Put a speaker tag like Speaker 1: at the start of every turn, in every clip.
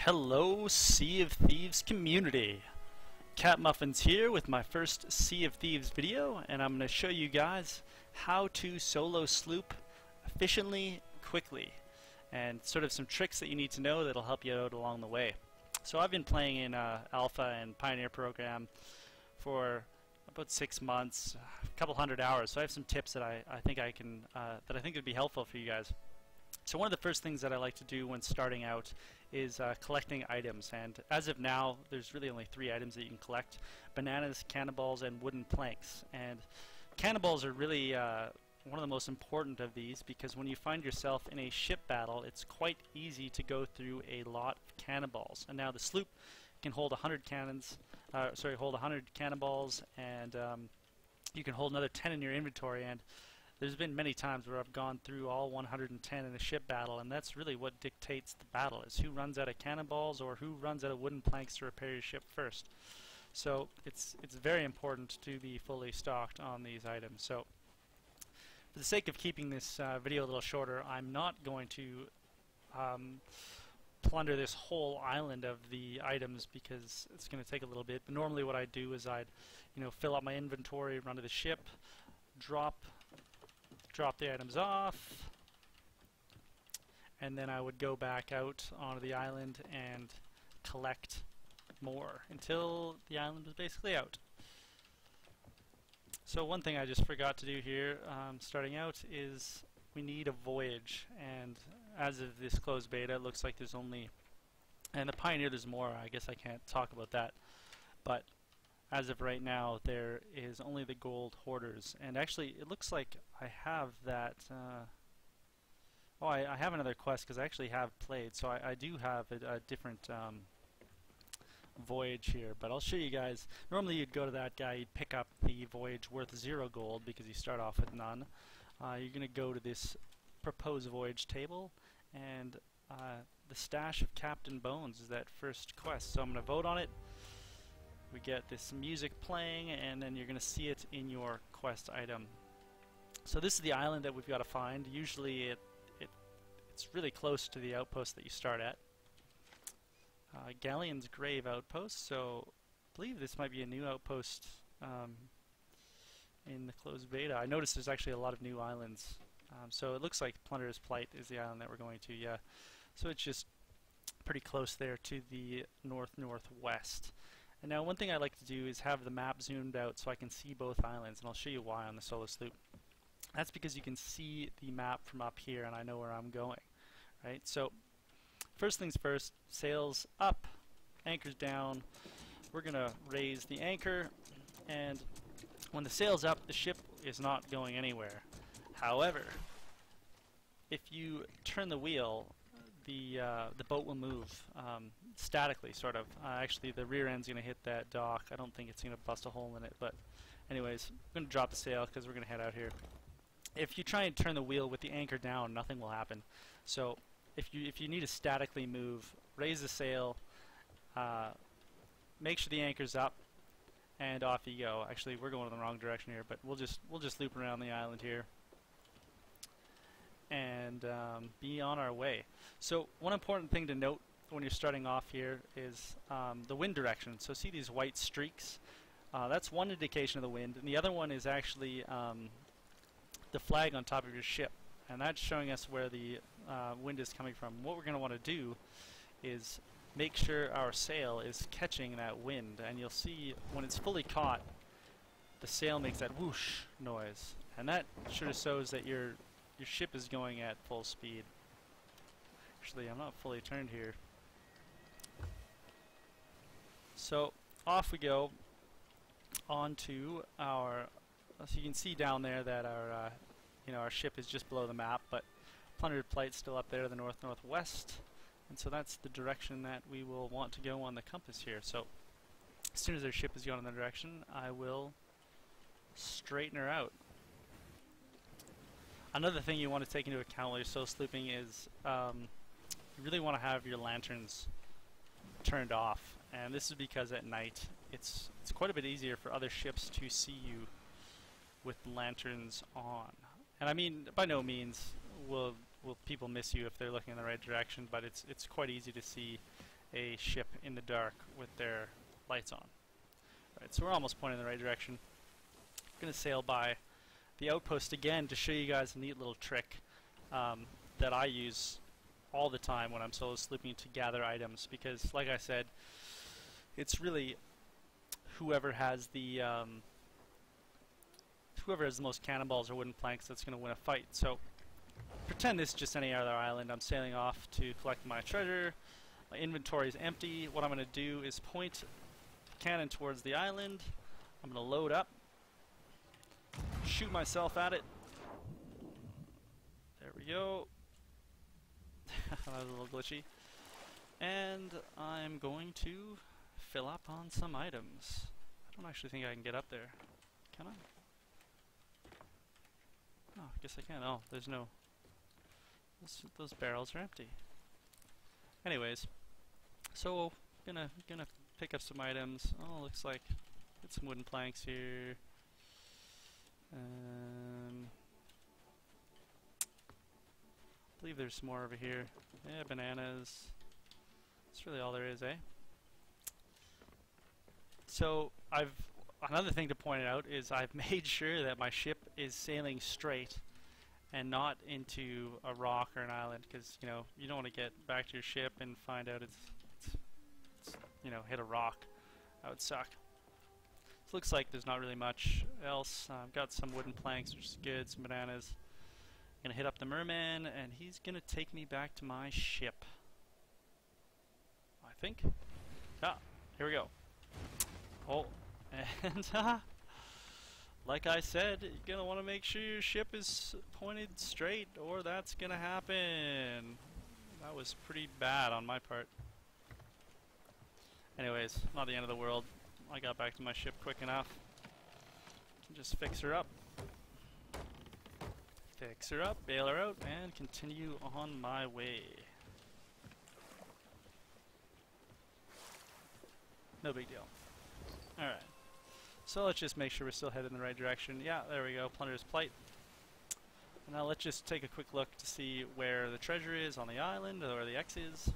Speaker 1: Hello, Sea of Thieves community. Cat Muffins here with my first Sea of Thieves video, and I'm going to show you guys how to solo sloop efficiently, quickly, and sort of some tricks that you need to know that'll help you out along the way. So I've been playing in Alpha and Pioneer program for about 6 months, a couple hundred hours. So I have some tips that I think I can that I think would be helpful for you guys. So one of the first things that I like to do when starting out is collecting items, and as of now there's really only 3 items that you can collect: bananas, cannonballs, and wooden planks. And cannonballs are really one of the most important of these, because when you find yourself in a ship battle, it's quite easy to go through a lot of cannonballs. And now the sloop can hold 100 hold 100 cannonballs, and you can hold another 10 in your inventory. And there's been many times where I've gone through all 110 in a ship battle, and that's really what dictates the battle, is who runs out of cannonballs or who runs out of wooden planks to repair your ship first. So it's very important to be fully stocked on these items. So for the sake of keeping this video a little shorter, I'm not going to plunder this whole island of the items, because it's going to take a little bit. But normally what I do is I'd fill up my inventory, run to the ship, drop the items off, and then I would go back out onto the island and collect more until the island was basically out. So one thing I just forgot to do here starting out is we need a voyage, and as of this closed beta it looks like there's only, and the Pioneer there's more. I guess I can't talk about that, but as of right now there is only the gold hoarders. And actually it looks like I have that I have another quest, because I actually have played, so I do have a different voyage here, but I'll show you guys. Normally you'd go to that guy, you'd pick up the voyage worth 0 gold because you start off with none. You're going to go to this proposed voyage table, and the stash of Captain Bones is that first quest, so I'm going to vote on it. We get this music playing, and then you're going to see it in your quest item. So this is the island that we've got to find. Usually it's really close to the outpost that you start at. Galleon's Grave Outpost, so I believe this might be a new outpost in the closed beta. I noticed there's actually a lot of new islands. So it looks like Plunderer's Plight is the island that we're going to, yeah. So it's just pretty close there to the north-northwest. And now one thing I like to do is have the map zoomed out so I can see both islands, and I'll show you why on the solo sloop. That's because you can see the map from up here and I know where I'm going, right? So first things first, sails up, anchors down. We're going to raise the anchor, and when the sail's up, the ship is not going anywhere. However, if you turn the wheel, the boat will move statically, sort of. Actually, the rear end's going to hit that dock. I don't think it's going to bust a hole in it, but anyways, I'm going to drop the sail because we're going to head out here. If you try and turn the wheel with the anchor down, nothing will happen. So if you need to statically move, raise the sail, make sure the anchor's up, and off you go. Actually, we're going in the wrong direction here, but we'll just loop around the island here and be on our way. So one important thing to note when you're starting off here is the wind direction. So see these white streaks? That's one indication of the wind, and the other one is actually the flag on top of your ship, and that's showing us where the wind is coming from. What we're going to want to do is make sure our sail is catching that wind, and you'll see when it's fully caught, the sail makes that whoosh noise, and that sort of shows that your ship is going at full speed. Actually, I'm not fully turned here. So off we go onto our. So you can see down there that our our ship is just below the map, but Plundered Plight's still up there, the north-northwest, and so that's the direction that we will want to go on the compass here. So as soon as our ship is going in that direction, I will straighten her out. Another thing you want to take into account while you're solo slooping is you really want to have your lanterns turned off, and this is because at night it's quite a bit easier for other ships to see you with lanterns on. And I mean, by no means will people miss you if they're looking in the right direction, but it's quite easy to see a ship in the dark with their lights on. Alright, so we're almost pointing in the right direction. I'm going to sail by the Outpost again to show you guys a neat little trick that I use all the time when I'm solo slooping to gather items, because like I said, it's really whoever has the most cannonballs or wooden planks that's going to win a fight. So pretend this is just any other island. I'm sailing off to collect my treasure. My inventory is empty. What I'm going to do is point the cannon towards the island. I'm going to load up, shoot myself at it. There we go. That was a little glitchy. And I'm going to fill up on some items. I don't actually think I can get up there. Can I? Oh, I guess I can. Oh, there's no... Those barrels are empty. Anyways, so gonna pick up some items. Oh, looks like get some wooden planks here. I believe there's some more over here. Yeah, bananas. That's really all there is, eh? So another thing to point out is I've made sure that my ship is sailing straight and not into a rock or an island, because you know you don't want to get back to your ship and find out it's you know, hit a rock. That would suck. So looks like there's not really much else. I've got some wooden planks, which is good, some bananas. Gonna hit up the merman, and he's gonna take me back to my ship, I think. Ah, here we go. Oh, and like I said, you're gonna want to make sure your ship is pointed straight, or that's gonna happen. That was pretty bad on my part. Anyways, not the end of the world. I got back to my ship quick enough. Can just fix her up. Fix her up, bail her out, and continue on my way. No big deal. Alright. So let's just make sure we're still headed in the right direction. Yeah, there we go, Plunder's Plight. Now let's just take a quick look to see where the treasure is on the island, or where the X is.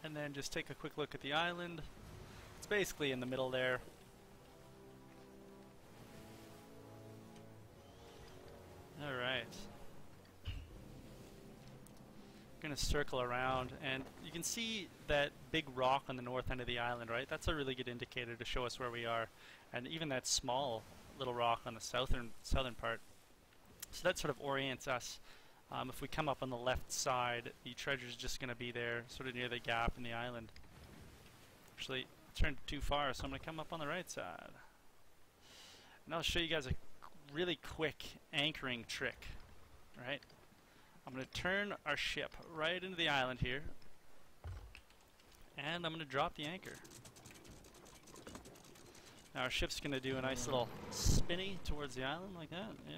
Speaker 1: And then just take a quick look at the island. It's basically in the middle there. Alright. I'm gonna circle around, and you can see that big rock on the north end of the island, right? That's a really good indicator to show us where we are. And even that small little rock on the southern part. So that sort of orients us. If we come up on the left side, the treasure's just gonna be there, sort of near the gap in the island. Actually, I turned too far, so I'm gonna come up on the right side. And I'll show you guys a really quick anchoring trick, right? I'm going to turn our ship right into the island here, and I'm going to drop the anchor. Now our ship's going to do a nice little spinny towards the island like that, yeah.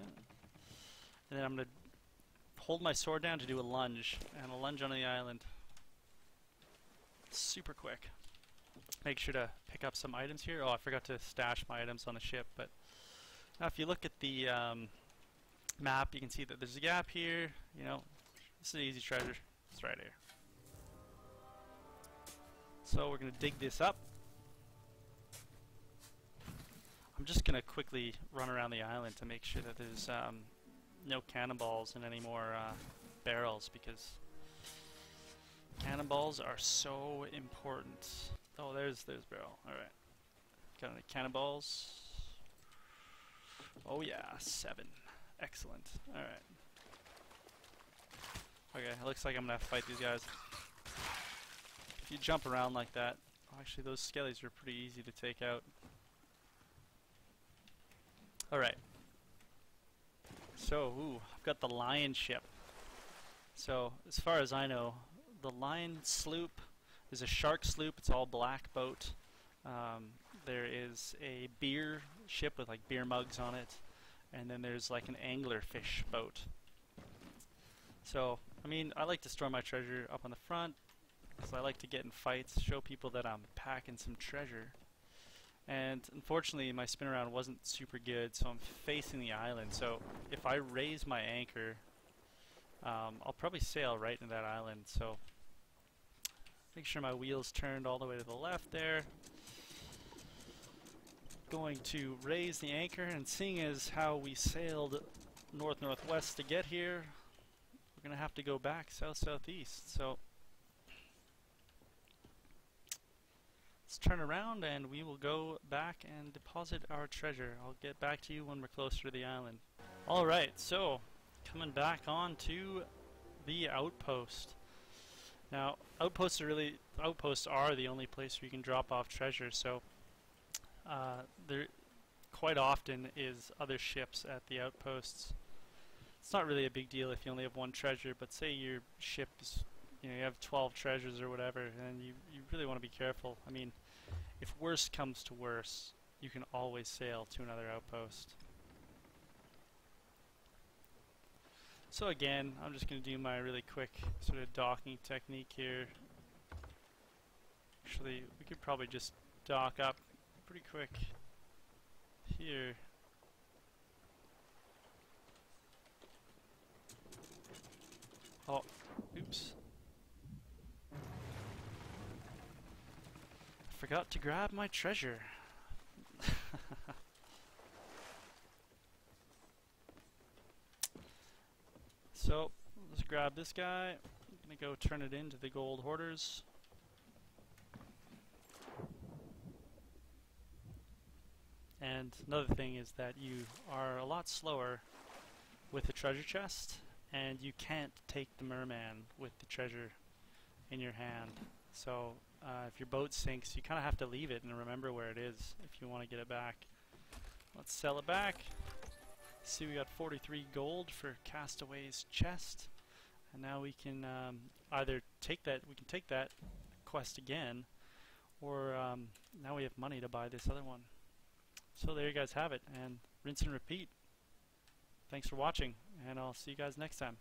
Speaker 1: And then I'm going to hold my sword down to do a lunge, and a lunge onto the island. Super quick. Make sure to pick up some items here. Oh, I forgot to stash my items on the ship, but now if you look at the map, you can see that there's a gap here. You know, this is an easy treasure. It's right here. So we're going to dig this up. I'm just going to quickly run around the island to make sure that there's no cannonballs and any more barrels, because cannonballs are so important. Oh, there's barrel. Alright. Got any cannonballs? Oh yeah, 7. Excellent. Alright. Okay, it looks like I'm gonna have to fight these guys. If you jump around like that... Oh, actually, those skellies are pretty easy to take out. Alright. So, I've got the lion ship. So, as far as I know, the lion sloop is a shark sloop. It's all black boat. There is a beer ship with like beer mugs on it, and then there's like an anglerfish boat. So, I mean, I like to store my treasure up on the front, because I like to get in fights, show people that I'm packing some treasure. And unfortunately, my spin around wasn't super good, so I'm facing the island. So, if I raise my anchor, I'll probably sail right into that island. So, Make sure my wheel's turned all the way to the left there. Going to raise the anchor, and seeing as how we sailed north-northwest to get here, we're going to have to go back south-southeast. So let's turn around and we will go back and deposit our treasure. I'll get back to you when we're closer to the island. Alright, so coming back on to the outpost. Now, outposts are the only place where you can drop off treasure, so there quite often is other ships at the outposts. It's not really a big deal if you only have one treasure, but say your ship is, you have 12 treasures or whatever, and you really want to be careful. I mean, if worse comes to worse, you can always sail to another outpost. So again, I'm just going to do my really quick sort of docking technique here. Actually, we could probably just dock up pretty quick here. Oh, oops. I forgot to grab my treasure. So, let's grab this guy. I'm going to go turn it into the gold hoarders. And another thing is that you are a lot slower with the treasure chest, and you can't take the merman with the treasure in your hand. So if your boat sinks, you kind of have to leave it and remember where it is if you want to get it back. Let's sell it back. See, we got 43 gold for Castaway's chest, and now we can either take that quest again, or now we have money to buy this other one. So there you guys have it, and rinse and repeat. Thanks for watching, and I'll see you guys next time.